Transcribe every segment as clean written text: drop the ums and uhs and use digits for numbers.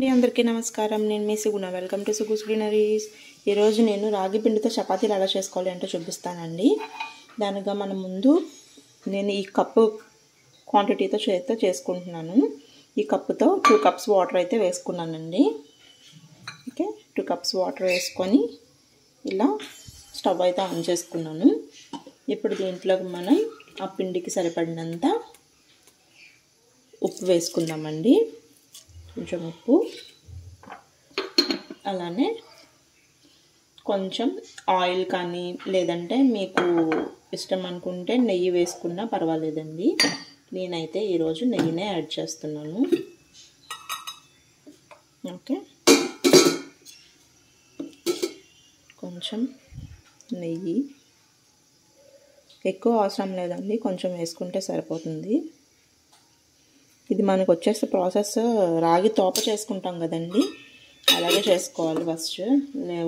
అందరికీ నమస్కారం. నేను మీ సుగుణ. వెల్కమ్ టు సుగుస్ గ్రీనరీస్. ఈరోజు నేను రాగి పిండితో చపాతీలు ఎలా చేసుకోవాలి అంటే చూపిస్తానండి. దానిగా మనం ముందు నేను ఈ కప్పు క్వాంటిటీతో చేసుకుంటున్నాను. ఈ కప్పుతో 2 కప్స్ వాటర్ అయితే వేసుకున్నానండి. ఓకే, 2 కప్స్ వాటర్ వేసుకొని ఇలా స్టవ్ అయితే ఆన్ చేసుకున్నాను. ఇప్పుడు దీంట్లోకి మనం ఆ పిండికి సరిపడినంత ఉప్పు వేసుకుందామండి. కొంచెం ఉప్పు, అలానే కొంచెం ఆయిల్ కానీ లేదంటే మీకు ఇష్టం అనుకుంటే నెయ్యి వేసుకున్నా పర్వాలేదండి. నేనైతే ఈరోజు నెయ్యినే యాడ్ చేస్తున్నాను. ఓకే, కొంచెం నెయ్యి, ఎక్కువ అవసరం లేదండి, కొంచెం వేసుకుంటే సరిపోతుంది. ఇది మనకు వచ్చేసి ప్రాసెస్ రాగి తోప చేసుకుంటాం కదండి, అలాగే చేసుకోవాలి. ఫస్ట్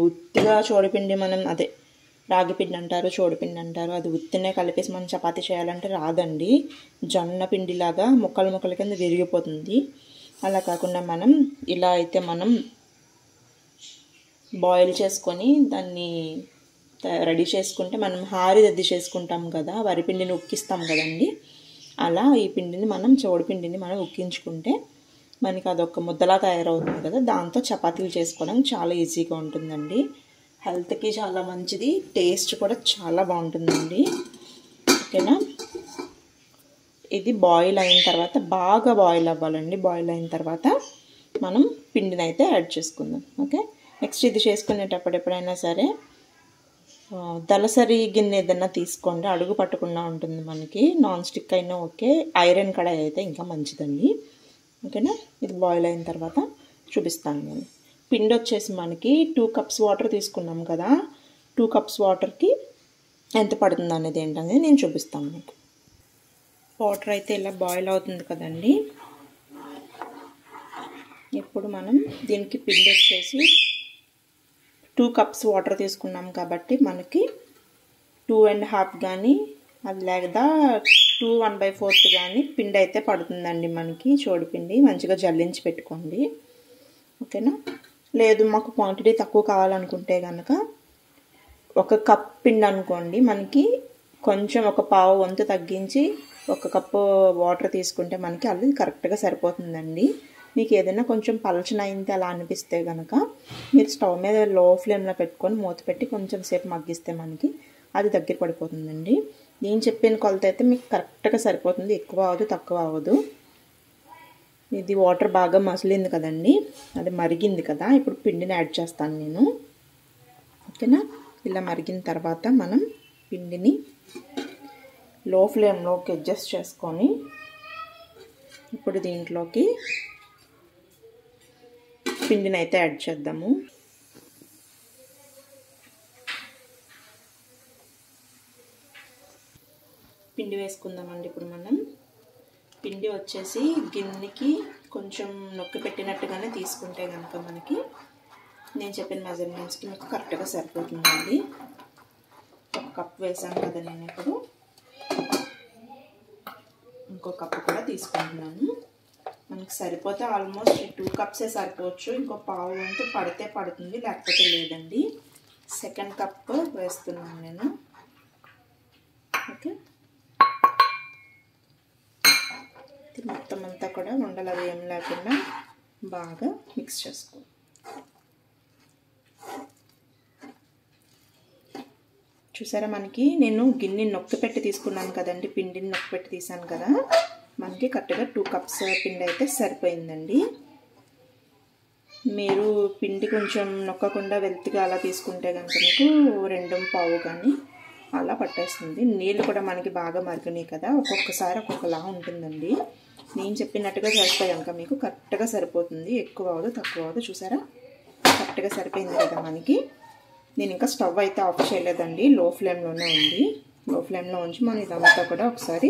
ఉత్తిగా చోడిపిండి మనం అదే రాగి పిండి అంటారు, చోడిపిండి అంటారు, అది ఉత్తినే కలిపేసి మనం చపాతీ చేయాలంటే రాదండి. జొన్న పిండిలాగా ముక్కల ముక్కల కింద విరిగిపోతుంది. అలా కాకుండా మనం ఇలా అయితే మనం బాయిల్ చేసుకొని దాన్ని రెడీ చేసుకుంటే మనం హారిదద్ది చేసుకుంటాం కదా, వరిపిండిని ఉక్కిస్తాం కదండి, అలా ఈ పిండిని మనం చోడిపిండిని మనం ఉక్కించుకుంటే మనకి అదొక ముద్దలా తయారవుతుంది కదా, దాంతో చపాతీలు చేసుకోవడానికి చాలా ఈజీగా ఉంటుందండి. హెల్త్కి చాలా మంచిది, టేస్ట్ కూడా చాలా బాగుంటుందండి. ఓకేనా, ఇది బాయిల్ అయిన తర్వాత బాగా బాయిల్ అవ్వాలండి. బాయిల్ అయిన తర్వాత మనం పిండిని అయితే యాడ్ చేసుకుందాం. ఓకే, నెక్స్ట్ ఇది చేసుకునేటప్పుడు ఎప్పుడైనా సరే దలసరి గిన్నె ఏదైనా తీసుకోండి, అడుగు పట్టకుండా ఉంటుంది మనకి. నాన్ స్టిక్ అయినా ఓకే, ఐరన్ కడాయి అయితే ఇంకా మంచిదండి. ఓకేనా, ఇది బాయిల్ అయిన తర్వాత చూపిస్తాను నేను. పిండి వచ్చేసి మనకి 2 కప్స్ వాటర్ తీసుకున్నాం కదా, 2 కప్స్ వాటర్కి ఎంత పడుతుంది అనేది ఏంటనేది నేను చూపిస్తాను మీకు. వాటర్ అయితే ఇలా బాయిల్ అవుతుంది కదండి. ఇప్పుడు మనం దీనికి పిండి వచ్చేసి 2 కప్స్ వాటర్ తీసుకున్నాం కాబట్టి మనకి 2.5 కానీ అది లేదా 2 1/4 కానీ పిండి అయితే పడుతుందండి మనకి. చోడిపిండి మంచిగా జల్లించి పెట్టుకోండి. ఓకేనా, లేదు మాకు క్వాంటిటీ తక్కువ కావాలనుకుంటే కనుక 1 కప్ పిండి అనుకోండి, మనకి కొంచెం 1/4 వంతు తగ్గించి 1 కప్పు వాటర్ తీసుకుంటే మనకి అది కరెక్ట్గా సరిపోతుందండి. మీకు ఏదైనా కొంచెం పలచనైంది అలా అనిపిస్తే కనుక మీరు స్టవ్ మీద లో ఫ్లేమ్లో పెట్టుకొని మూత పెట్టి కొంచెం సేపు మగ్గిస్తే మనకి అది దగ్గర పడిపోతుందండి. నేను చెప్పిన కొలత అయితే మీకు కరెక్ట్గా సరిపోతుంది, ఎక్కువ అవ్వదు తక్కువ అవ్వదు. ఇది వాటర్ బాగా మసిలింది కదండి, అది మరిగింది కదా, ఇప్పుడు పిండిని యాడ్ చేస్తాను నేను. ఓకేనా, ఇలా మరిగిన తర్వాత మనం పిండిని లో ఫ్లేమ్లోకి అడ్జస్ట్ చేసుకొని ఇప్పుడు దీంట్లోకి పిండిని అయితే యాడ్ చేద్దాము. పిండి వేసుకుందామండి. ఇప్పుడు మనం పిండి వచ్చేసి గిన్నెకి కొంచెం నొక్కి పెట్టినట్టుగానే తీసుకుంటే కనుక మనకి నేను చెప్పిన మెజర్మెంట్స్కి మీకు కరెక్ట్గా సరిపోతుందండి. 1 కప్ వేసాను కదా నేను, ఇప్పుడు ఇంకో కప్పు కూడా తీసుకుంటున్నాను. మనకి సరిపోతే ఆల్మోస్ట్ 2 కప్సే సరిపోవచ్చు, ఇంకో పావు వంతు పడితే పడుతుంది, లేకపోతే లేదండి. 2nd కప్ వేస్తున్నాను నేను. ఓకే, మొత్తం అంతా కూడా ఉండలు ఏం లేకుండా బాగా మిక్స్ చేసుకో. చూసారా, మనకి నేను గిన్నె నొక్కి పెట్టి తీసుకున్నాను కదండి, పిండిని నొక్కి పెట్టి తీసాను కదా, మనకి కరెక్ట్గా 2 కప్స్ పిండి అయితే సరిపోయిందండి. మీరు పిండి కొంచెం నొక్కకుండా వెల్తిగా అలా తీసుకుంటే కనుక మీకు 2.5 కానీ అలా పట్టేస్తుంది. నీళ్ళు కూడా మనకి బాగా మరిగినాయి కదా, ఒక్కొక్కసారి ఒక్కొక్కలా ఉంటుందండి. నేను చెప్పినట్టుగా చేస్తే కనుక మీకు కరెక్ట్గా సరిపోతుంది, ఎక్కువ అవ్వదు తక్కువ అవ్వదు. చూసారా, కరెక్ట్గా సరిపోయింది కదా మనకి. నేను ఇంకా స్టవ్ అయితే ఆఫ్ చేయలేదండి, లో ఫ్లేమ్లోనే ఉంది. లో ఫ్లేమ్లో ఉంచి మనం ఇదంతా కూడా ఒకసారి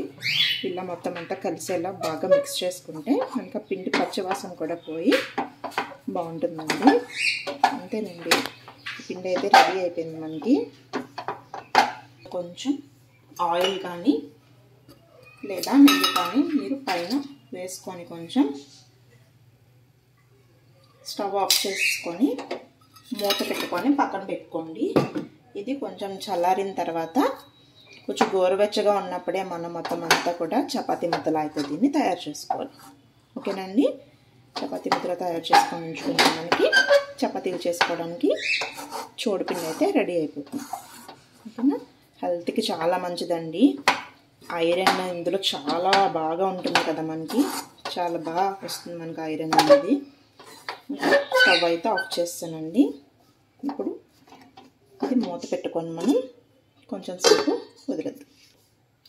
ఇలా మొత్తం అంతా కలిసేలా బాగా మిక్స్ చేసుకుంటే మనకి పిండి పచ్చివాసన కూడా పోయి బాగుంటుందండి. అంతేనండి, పిండి అయితే రెడీ అయిపోయింది మనకి. కొంచెం ఆయిల్ కానీ లేదా నెయ్యి కానీ మీరు పైన వేసుకొని కొంచెం స్టవ్ ఆఫ్ చేసుకొని మూత పెట్టుకొని పక్కన పెట్టుకోండి. ఇది కొంచెం చల్లారిన తర్వాత కొంచెం గోరువెచ్చగా ఉన్నప్పుడే మనం మొత్తం అంతా కూడా చపాతీ ముద్దలు అయితే దీన్ని తయారు చేసుకోవాలి. ఓకేనండి. చపాతీ ముద్దలు తయారు చేసుకొని ఉంచుకుంటే మనకి చపాతీలు చేసుకోవడానికి చోడుపిండి అయితే రెడీ అయిపోతుంది. ఓకేనా. హెల్త్కి చాలా మంచిదండి. ఐరన్ ఇందులో చాలా బాగా ఉంటుంది కదా, మనకి చాలా బాగా వస్తుంది మనకి ఐరన్ అనేది. స్టవ్ అయితే ఆఫ్ చేస్తానండి. ఇప్పుడు ఇది మూత పెట్టుకొని మనం కొంచెం సేపు వదిలేద్దాం.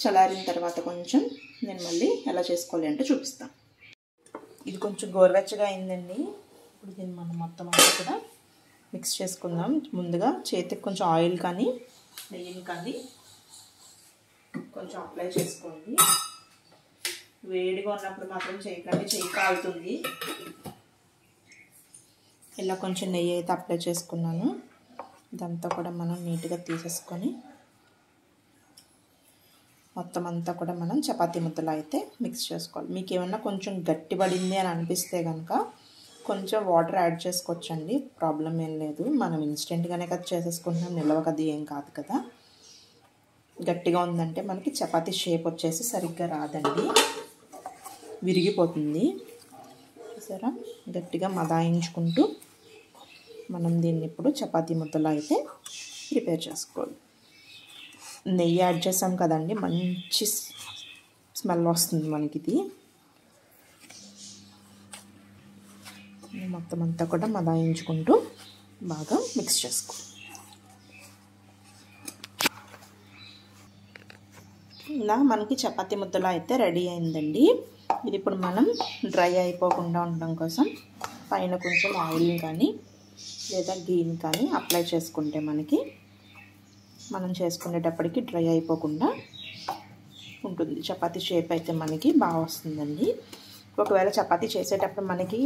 చల్లారిన తర్వాత కొంచెం నేను మళ్ళీ ఎలా చేసుకోవాలి అంటే చూపిస్తాను. ఇది కొంచెం గోరువెచ్చగా అయిందండి. ఇప్పుడు దీన్ని మనం మొత్తం అంతా కూడా మిక్స్ చేసుకుందాం. ముందుగా చేతికి కొంచెం ఆయిల్ కానీ నెయ్యిని కానీ కొంచెం అప్లై చేసుకోండి. వేడిగా ఉన్నప్పుడు మాత్రం చేయకండి, చేయి కాలుతుంది. ఇలా కొంచెం నెయ్యి అయితే అప్లై చేసుకున్నాను. ఇదంతా కూడా మనం నీట్గా తీసేసుకొని మొత్తం అంతా కూడా మనం చపాతీ ముద్దలు అయితే మిక్స్ చేసుకోవాలి. మీకు ఏమన్నా కొంచెం గట్టిపడింది అని అనిపిస్తే కనుక కొంచెం వాటర్ యాడ్ చేసుకోవచ్చండి, ప్రాబ్లం ఏం లేదు. మనం ఇన్స్టెంట్గానే కదా చేసేసుకుంటున్నాం, నిల్వ కదా ఏం కాదు కదా. గట్టిగా ఉందంటే మనకి చపాతీ షేప్ వచ్చేసి సరిగ్గా రాదండి, విరిగిపోతుంది. చూసారా, గట్టిగా మదాయించుకుంటూ మనం దీన్ని ఇప్పుడు చపాతీ ముద్దలు అయితే ప్రిపేర్ చేసుకోవాలి. నెయ్యి యాడ్ చేసాం కదండి, మంచి స్మెల్ వస్తుంది మనకి. ఇది మొత్తం అంతా కూడా మదాయించుకుంటూ బాగా మిక్స్ చేసుకో. ఇలా మనకి చపాతీ ముద్దలు అయితే రెడీ అయిందండి. ఇది ఇప్పుడు మనం డ్రై అయిపోకుండా ఉండడం కోసం పైన కొంచెం ఆయిల్ కానీ లేదా గీని కానీ అప్లై చేసుకుంటే మనకి మనం చేసుకునేటప్పటికి డ్రై అయిపోకుండా ఉంటుంది. చపాతీ షేప్ అయితే మనకి బాగా వస్తుందండి. ఒకవేళ చపాతీ చేసేటప్పుడు మనకి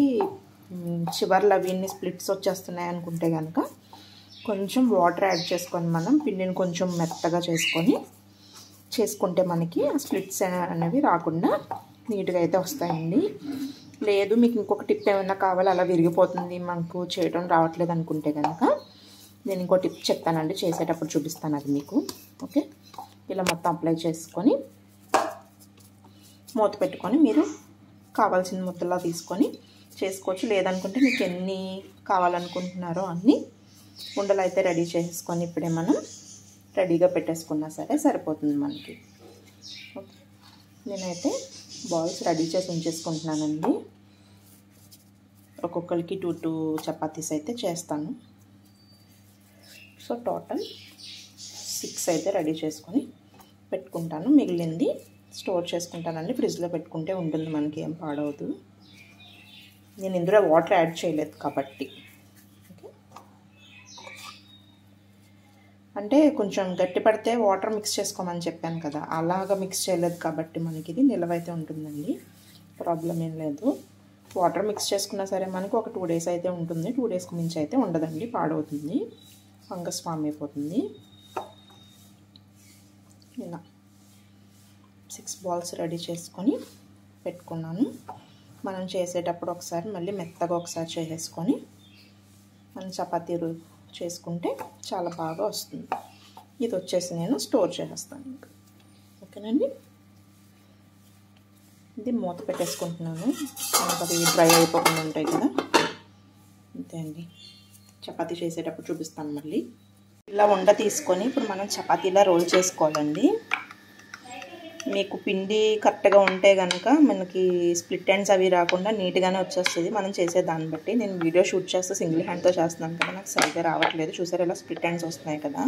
చివర్లు అవన్నీ స్ప్లిట్స్ వచ్చేస్తున్నాయి అనుకుంటే కనుక కొంచెం వాటర్ యాడ్ చేసుకొని మనం పిండిని కొంచెం మెత్తగా చేసుకుంటే మనకి ఆ స్ప్లిట్స్ అనేవి రాకుండా నీట్గా అయితే వస్తాయండి. లేదు మీకు ఇంకొక టిప్ ఏమైనా కావాలి, అలా విరిగిపోతుంది మనకు చేయడం రావట్లేదు అనుకుంటే కనుక నేను ఇంకో టిప్ చెప్తానండి, చేసేటప్పుడు చూపిస్తాను అది మీకు. ఓకే, ఇలా మొత్తం అప్లై చేసుకొని మూత పెట్టుకొని మీరు కావాల్సిన ముద్దలా తీసుకొని చేసుకోవచ్చు. లేదనుకుంటే మీకు ఎన్ని కావాలనుకుంటున్నారో అన్ని ఉండలు అయితే రెడీ చేసుకొని ఇప్పుడే మనం రెడీగా పెట్టేసుకున్నా సరే సరిపోతుంది మనకి. ఓకే, నేనైతే బాల్స్ రెడీ చేసి ఉంచేసుకుంటున్నానండి. ఒక్కొక్కరికి 2 చపాతీస్ అయితే చేస్తాను. సో టోటల్ 6 అయితే రెడీ చేసుకొని పెట్టుకుంటాను. మిగిలింది స్టోర్ చేసుకుంటానండి, ఫ్రిడ్జ్లో పెట్టుకుంటే ఉంటుంది, మనకి ఏం పాడవదు. నేను ఇందులో వాటర్ యాడ్ చేయలేదు కాబట్టి. ఓకే, అంటే కొంచెం గట్టి పడితే వాటర్ మిక్స్ చేసుకోమని చెప్పాను కదా, అలాగా మిక్స్ చేయలేదు కాబట్టి మనకి ఇది నిలవైతే ఉంటుందండి, ప్రాబ్లం ఏం లేదు. వాటర్ మిక్స్ చేసుకున్నా సరే మనకు ఒక 2 డేస్ అయితే ఉంటుంది. 2 డేస్కి మించి అయితే ఉండదండి, పాడవుతుంది, ఫంగస్ ఫామ్ అయిపోతుంది. ఇలా 6 బాల్స్ రెడీ చేసుకొని పెట్టుకున్నాను. మనం చేసేటప్పుడు ఒకసారి మళ్ళీ మెత్తగా ఒకసారి చేసేసుకొని మనం చపాతీలు చేసుకుంటే చాలా బాగా వస్తుంది. ఇది వచ్చేసి నేను స్టోర్ చేసేస్తాను ఇంకా. ఓకేనండి, ఇది మూత పెట్టేసుకుంటున్నాను, మనకు అది డ్రై అయిపోకుండా ఉంటాయి కదా. అంతే అండి, చపాతీ చేసేటప్పుడు చూపిస్తాను మళ్ళీ. ఇలా ఉండ తీసుకొని ఇప్పుడు మనం చపాతీలా రోల్ చేసుకోవాలండి. మీకు పిండి కరెక్ట్గా ఉంటే కనుక మనకి స్ప్లిట్ ఎండ్స్ అవి రాకుండా నీట్గానే వచ్చేస్తుంది మనం చేసే దాన్ని బట్టి. నేను వీడియో షూట్ చేస్తూ సింగిల్ హ్యాండ్తో చేస్తున్నాను కదా, నాకు సరిగ్గా రావట్లేదు. చూసారు ఇలా స్ప్లిట్ ఎండ్స్ వస్తున్నాయి కదా.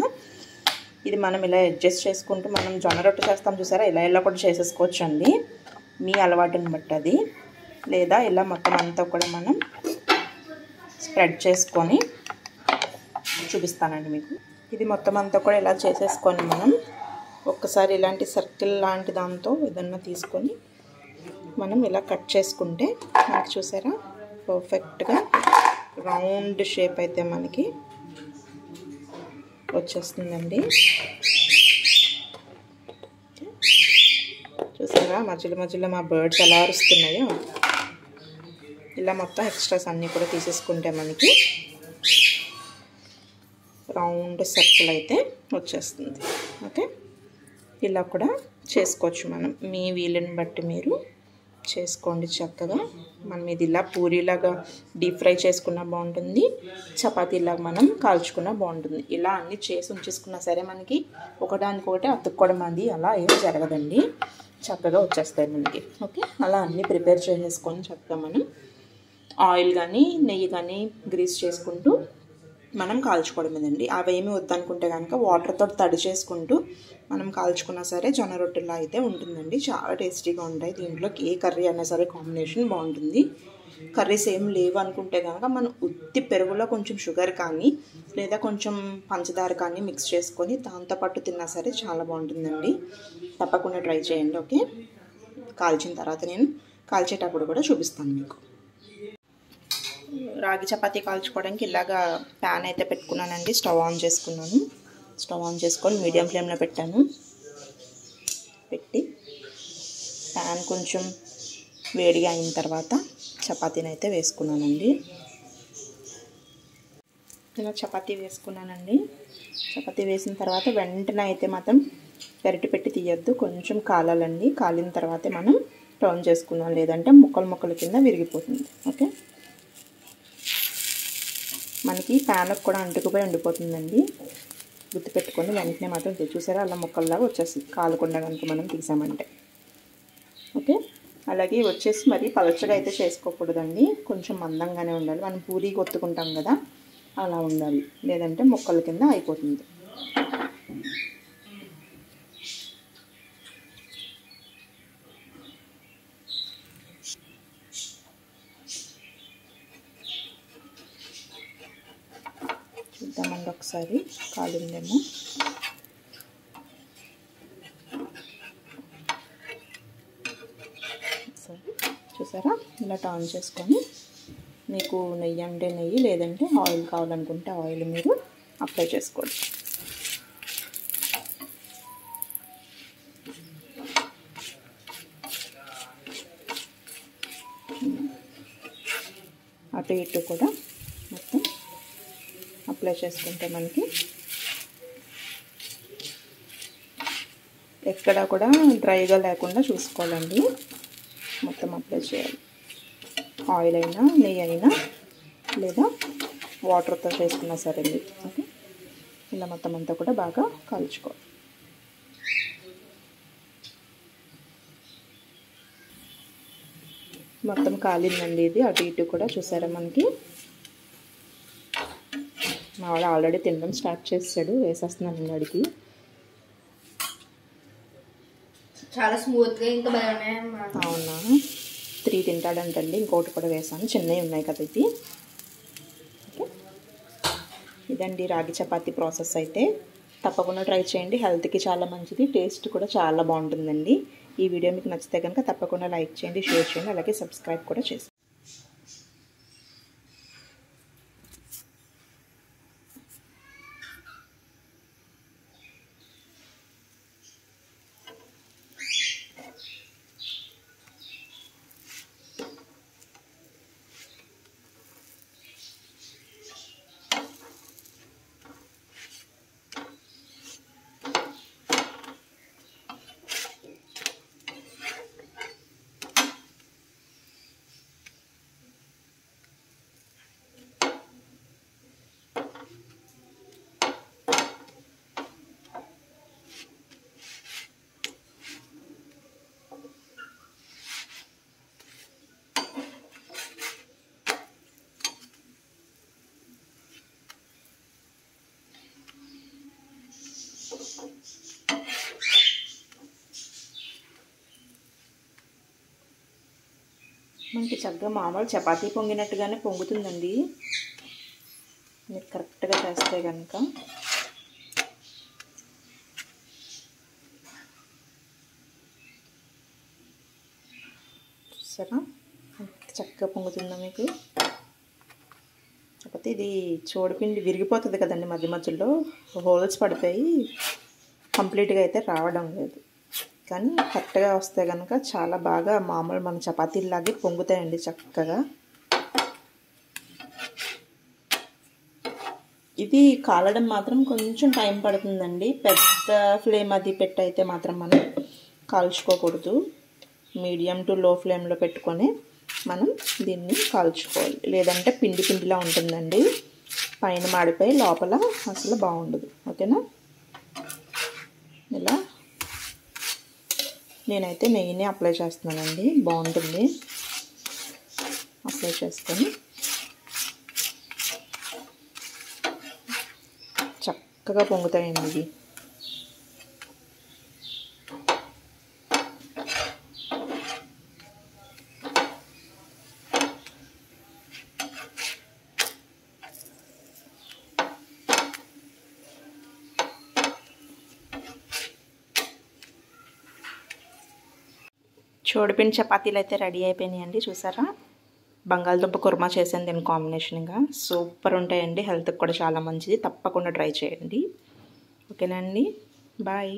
ఇది మనం ఇలా అడ్జస్ట్ చేసుకుంటూ మనం జొన్న రొట్టె చేస్తాం చూసారా, ఇలా కూడా చేసేసుకోవచ్చు అండి, మీ అలవాటుని బట్టి అది. లేదా ఇలా మొత్తం అంతా కూడా మనం స్ప్రెడ్ చేసుకొని చూపిస్తానండి మీకు. ఇది మొత్తం అంతా కూడా ఇలా చేసేసుకొని మనం ఒక్కసారి ఇలాంటి సర్కిల్ లాంటి దాంతో ఏదన్నా తీసుకొని మనం ఇలా కట్ చేసుకుంటే మనకి చూసారా పర్ఫెక్ట్గా రౌండ్ షేప్ అయితే మనకి వచ్చేస్తుందండి. చూసారా మధ్యలో మధ్యలో మా బర్డ్స్ ఎలా అరుస్తున్నాయో. ఇలా మొత్తం ఎక్స్ట్రాస్ అన్నీ కూడా తీసేసుకుంటే మనకి రౌండ్ సర్కిల్ అయితే వచ్చేస్తుంది. ఓకే, ఇలా కూడా చేసుకోవచ్చు మనం. మీ వీలుని బట్టి మీరు చేసుకోండి చక్కగా. మనం ఇది ఇలా పూరీలాగా డీప్ ఫ్రై చేసుకున్నా బాగుంటుంది, చపాతీలాగా మనం కాల్చుకున్నా బాగుంటుంది. ఇలా అన్నీ చేసి ఉంచేసుకున్నా సరే మనకి ఒకదానికొకటి అతుక్కోవడం అది అలా ఏం జరగదండి, చక్కగా వచ్చేస్తాయి మనకి. ఓకే, అలా అన్నీ ప్రిపేర్ చేసేసుకొని చక్కగా మనం ఆయిల్ కానీ నెయ్యి కానీ గ్రీస్ చేసుకుంటూ మనం కాల్చుకోవడమేనండి. అవేమీ వద్దనుకుంటే కనుక వాటర్తో తడి చేసుకుంటూ మనం కాల్చుకున్నా సరే జొన్న రొట్టెలా అయితే ఉంటుందండి. చాలా టేస్టీగా ఉంటాయి. దీంట్లోకి ఏ కర్రీ అయినా సరే కాంబినేషన్ బాగుంటుంది. కర్రీస్ ఏం లేవు అనుకుంటే కనుక మనం ఉత్తి పెరుగులో కొంచెం షుగర్ కానీ లేదా కొంచెం పంచదార కానీ మిక్స్ చేసుకొని దాంతోపాటు తిన్నా సరే చాలా బాగుంటుందండి. తప్పకుండా ట్రై చేయండి. ఓకే, కాల్చిన తర్వాత నేను కాల్చేటప్పుడు కూడా చూపిస్తాను మీకు. రాగి చపాతీ కాల్చుకోవడానికి ఇలాగా ప్యాన్ అయితే పెట్టుకున్నానండి. స్టవ్ ఆన్ చేసుకున్నాను. స్టవ్ ఆన్ చేసుకొని మీడియం ఫ్లేమ్లో పెట్టాను. పెట్టి ప్యాన్ కొంచెం వేడిగా అయిన తర్వాత చపాతీని అయితే వేసుకున్నానండి. ఇలా చపాతీ వేసుకున్నానండి. చపాతీ వేసిన తర్వాత వెంటనే అయితే మాత్రం గరిటె పెట్టి తీయద్దు, కొంచెం కాలాలండి. కాలిన తర్వాతే మనం టర్న్ చేసుకున్నాం, లేదంటే ముక్కలు కింద విరిగిపోతుంది. ఓకే, మనకి ప్యాన్కి కూడా అంటుకుపోయి ఉండిపోతుందండి. గుర్తుపెట్టుకొని వెంటనే మాత్రం చూసారా అలా ముక్కల్లాగా వచ్చేస్తుంది కాలకుండా కనుక మనం తీసామంటే. ఓకే, అలాగే వచ్చేసి మరి పలచగా అయితే చేసుకోకూడదండి, కొంచెం మందంగానే ఉండాలి. మనం పూరీ కొట్టుకుంటాం కదా అలా ఉండాలి, లేదంటే ముక్కల కింద అయిపోతుంది. చూద్దామండి ఒకసారి కాలిందేమో. చూసారా ఇలా టర్న్ చేసుకొని మీకు నెయ్యి అంటే నెయ్యి, లేదంటే ఆయిల్ కావాలనుకుంటే ఆయిల్ మీరు అప్లై చేసుకోండి. అటు ఇటు కూడా మొత్తం అప్లై చేసుకుంటే మనకి ఎక్కడా కూడా డ్రైగా లేకుండా చూసుకోవాలండి. మొత్తం అప్లై చేయాలి. ఆయిల్ అయినా నెయ్యి అయినా లేదా వాటర్తో చేసుకున్నా సరే మీరు. ఓకే, ఇలా మొత్తం అంతా కూడా బాగా కాల్చుకోవాలి. మొత్తం కాలిందండి ఇది. అటు ఇటు కూడా చూసారా మనకి. మా వాడు ఆల్రెడీ తినడం స్టార్ట్ చేసాడు. వేసేస్తున్నాను వాడికి. చాలా స్మూత్గా ఇంకా బాగున్నాయి. అవునా, 3 తింటాడంటండి. ఇంకోటి కూడా వేసాను, చిన్నవి ఉన్నాయి కదా ఇది. ఓకే, ఇదండి రాగి చపాతీ ప్రాసెస్ అయితే. తప్పకుండా ట్రై చేయండి, హెల్త్కి చాలా మంచిది, టేస్ట్ కూడా చాలా బాగుంటుందండి. ఈ వీడియో మీకు నచ్చితే కనుక తప్పకుండా లైక్ చేయండి, షేర్ చేయండి, అలాగే సబ్స్క్రైబ్ కూడా చేయండి. మనకి చక్కగా మామూలు చపాతీ పొంగినట్టుగానే పొంగుతుందండి మీరు కరెక్ట్గా చేస్తే కనుక. చూసారా చక్కగా పొంగుతుందా మీకు చపాతీ. ఇది చోడిపిండి విరిగిపోతుంది కదండి, మధ్య మధ్యలో హోల్స్ పడిపోయి కంప్లీట్గా అయితే రావడం లేదు. కానీ కరెక్ట్గా వస్తే కనుక చాలా బాగా మామూలు మన చపాతీలాగే పొంగుతాయండి చక్కగా. ఇది కాలడం మాత్రం కొంచెం టైం పడుతుందండి. పెద్ద ఫ్లేమ్ అది పెట్టి అయితే మాత్రం మనం కాల్చుకోకూడదు. మీడియం టు లో ఫ్లేమ్లో పెట్టుకొని మనం దీన్ని కాల్చుకోవాలి. లేదంటే పిండి పిండిలా ఉంటుందండి. పైన మాడిపోయి లోపల అసలు బాగుండదు. ఓకేనా? ఇలా నేనైతే నెయ్యిని అప్లై చేస్తున్నానండి. బాగుంటుంది. అప్లై చేసుకొని చక్కగా పొంగుతాయండి ఇవి. చోడిపిండి చపాతీలు అయితే రెడీ అయిపోయినాయండి. చూసారా? బంగాళదుంప కుర్మా చేశాను దీని కాంబినేషన్గా. సూపర్ ఉంటాయండి. హెల్త్కి కూడా చాలా మంచిది. తప్పకుండా ట్రై చేయండి. ఓకేనా అండి? బాయ్.